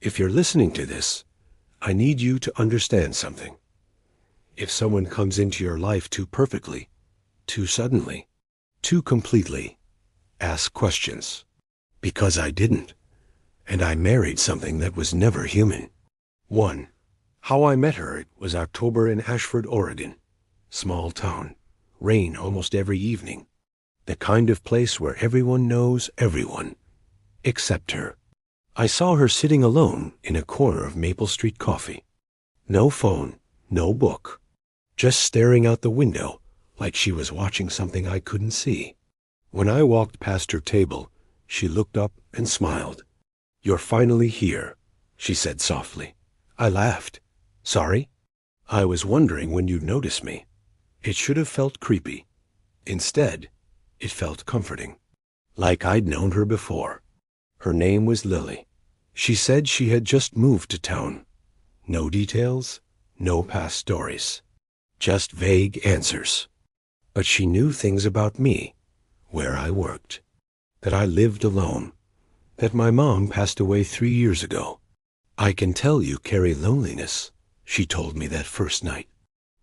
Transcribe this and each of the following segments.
If you're listening to this, I need you to understand something. If someone comes into your life too perfectly, too suddenly, too completely, ask questions. Because I didn't, and I married something that was never human. 1. How I met her. It was October in Ashford, Oregon. Small town. Rain almost every evening. The kind of place where everyone knows everyone, except her. I saw her sitting alone in a corner of Maple Street Coffee. No phone, no book. Just staring out the window like she was watching something I couldn't see. When I walked past her table, she looked up and smiled. "You're finally here," she said softly. I laughed. "Sorry? I was wondering when you'd notice me." It should have felt creepy. Instead, it felt comforting. Like I'd known her before. Her name was Lily. She said she had just moved to town. No details, no past stories. Just vague answers. But she knew things about me, where I worked, that I lived alone, that my mom passed away 3 years ago. "I can tell you carry loneliness," she told me that first night.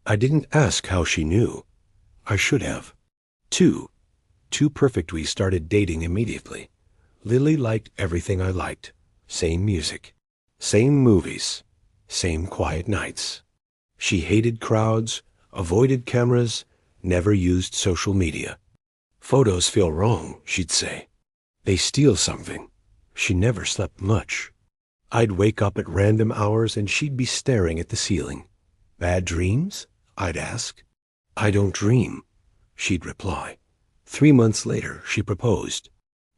I didn't ask how she knew. I should have. 2. Too perfect we started dating immediately. Lily liked everything I liked. Same music. Same movies. Same quiet nights. She hated crowds, avoided cameras, never used social media. "Photos feel wrong," she'd say. "They steal something." She never slept much. I'd wake up at random hours and she'd be staring at the ceiling. "Bad dreams?" I'd ask. "I don't dream," she'd reply. 3 months later, she proposed.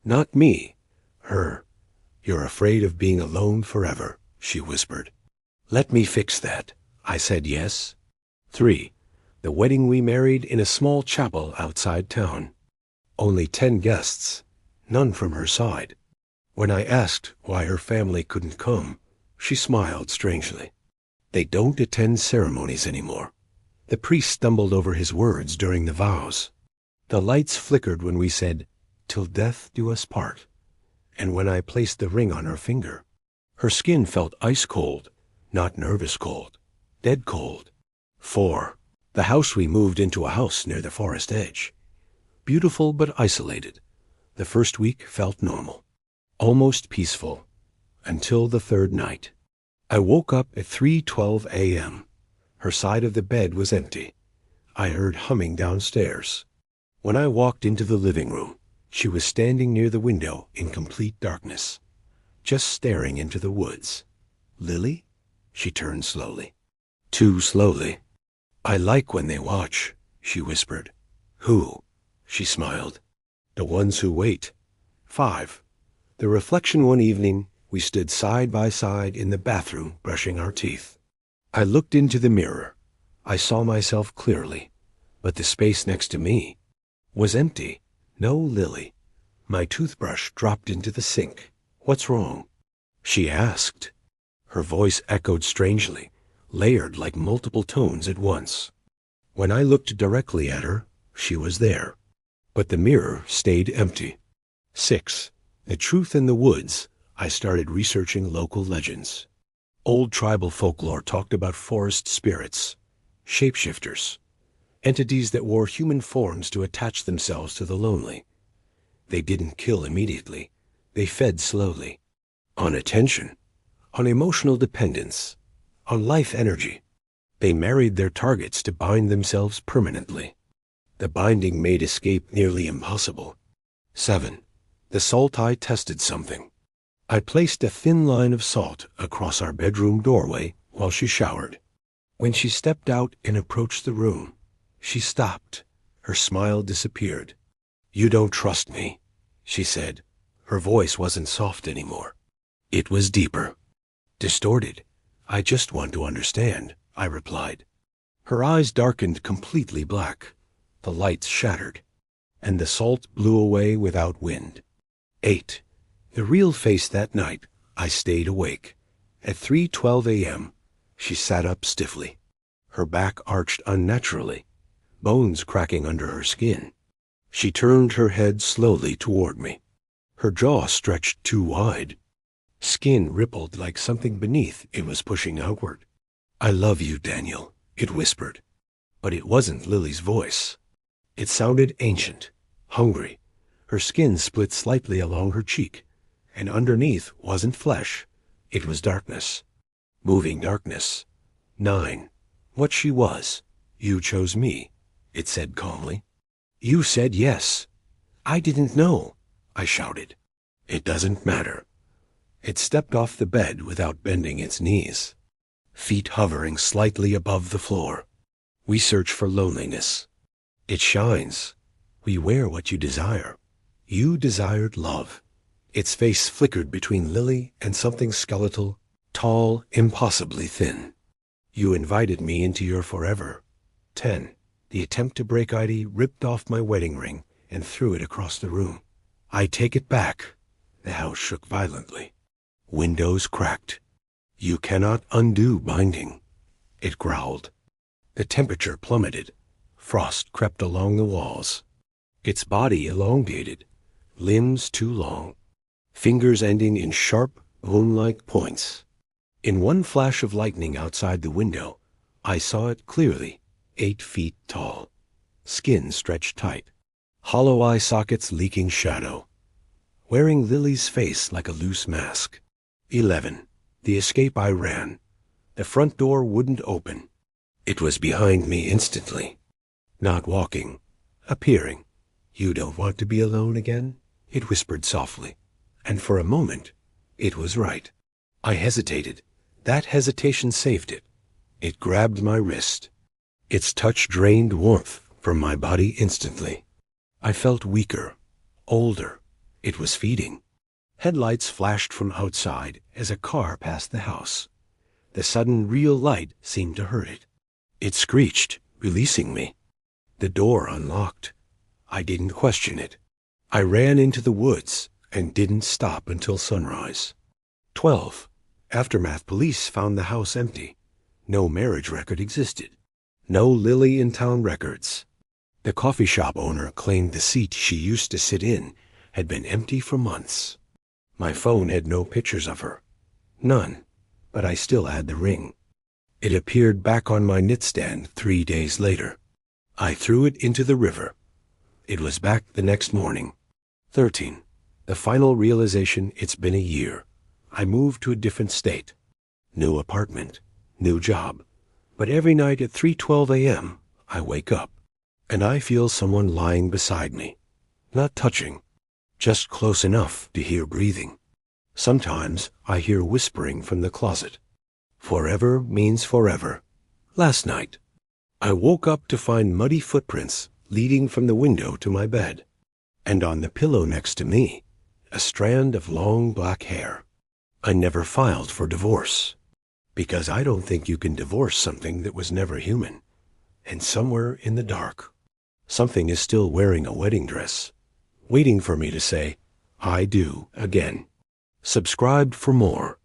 Not me, her. "You're afraid of being alone forever," she whispered. "Let me fix that." I said yes. 3. The wedding we married in a small chapel outside town. Only 10 guests, none from her side. When I asked why her family couldn't come, she smiled strangely. "They don't attend ceremonies anymore." The priest stumbled over his words during the vows. The lights flickered when we said, "Till death do us part," and when I placed the ring on her finger. Her skin felt ice cold, not nervous cold, dead cold. 4. The house we moved into, a house near the forest edge. Beautiful but isolated. The first week felt normal, almost peaceful, until the 3rd night. I woke up at 3:12 a.m. Her side of the bed was empty. I heard humming downstairs. When I walked into the living room, she was standing near the window in complete darkness, just staring into the woods. "Lily?" She turned slowly. Too slowly. "I like when they watch," she whispered. "Who?" She smiled. "The ones who wait." 5. The reflection. One evening, we stood side by side in the bathroom brushing our teeth. I looked into the mirror. I saw myself clearly, but the space next to me was empty. No Lily. My toothbrush dropped into the sink. "What's wrong?" she asked. Her voice echoed strangely, layered like multiple tones at once. When I looked directly at her, she was there, but the mirror stayed empty. 6. The truth in the woods. I started researching local legends. Old tribal folklore talked about forest spirits, shapeshifters, entities that wore human forms to attach themselves to the lonely. They didn't kill immediately. They fed slowly. On attention, on emotional dependence, on life energy. They married their targets to bind themselves permanently. The binding made escape nearly impossible. 7. The salt. I tested something. I placed a thin line of salt across our bedroom doorway while she showered. When she stepped out and approached the room, she stopped. Her smile disappeared. "You don't trust me," she said. Her voice wasn't soft anymore. It was deeper, distorted. "I just want to understand," I replied. Her eyes darkened completely black. The lights shattered, and the salt blew away without wind. 8. The real face. That night, I stayed awake. At 3:12 a.m., she sat up stiffly. Her back arched unnaturally, bones cracking under her skin. She turned her head slowly toward me. Her jaw stretched too wide. Skin rippled like something beneath it was pushing outward. "I love you, Daniel," it whispered. But it wasn't Lily's voice. It sounded ancient, hungry. Her skin split slightly along her cheek, and underneath wasn't flesh. It was darkness. Moving darkness. 9. What she was. "You chose me," it said calmly. "You said yes." "I didn't know," I shouted. "It doesn't matter." It stepped off the bed without bending its knees, feet hovering slightly above the floor. "We search for loneliness. It shines. We wear what you desire. You desired love." Its face flickered between Lily and something skeletal, tall, impossibly thin. "You invited me into your forever." 10. The attempt to break ID ripped off my wedding ring and threw it across the room. "I take it back." The house shook violently. Windows cracked. "You cannot undo binding," it growled. The temperature plummeted. Frost crept along the walls. Its body elongated, limbs too long, fingers ending in sharp, bone-like points. In one flash of lightning outside the window, I saw it clearly, 8 feet tall, skin stretched tight, hollow eye sockets leaking shadow, wearing Lily's face like a loose mask. 11. The escape I ran. The front door wouldn't open. It was behind me instantly. Not walking, appearing. "You don't want to be alone again?" it whispered softly. And for a moment, it was right. I hesitated. That hesitation saved it. It grabbed my wrist. Its touch drained warmth from my body instantly. I felt weaker, older. It was feeding. Headlights flashed from outside as a car passed the house. The sudden real light seemed to hurt it. It screeched, releasing me. The door unlocked. I didn't question it. I ran into the woods and didn't stop until sunrise. 12. Aftermath police found the house empty. No marriage record existed. No Lily in town records. The coffee shop owner claimed the seat she used to sit in had been empty for months. My phone had no pictures of her. None. But I still had the ring. It appeared back on my nightstand 3 days later. I threw it into the river. It was back the next morning. 13. The final realization: it's been a year. I moved to a different state. New apartment. New job. But every night at 3:12 a.m., I wake up, and I feel someone lying beside me. Not touching. Just close enough to hear breathing. Sometimes I hear whispering from the closet. Forever means forever. Last night, I woke up to find muddy footprints leading from the window to my bed, and on the pillow next to me, a strand of long black hair. I never filed for divorce, because I don't think you can divorce something that was never human. And somewhere in the dark, something is still wearing a wedding dress, waiting for me to say, "I do," again. Subscribe for more.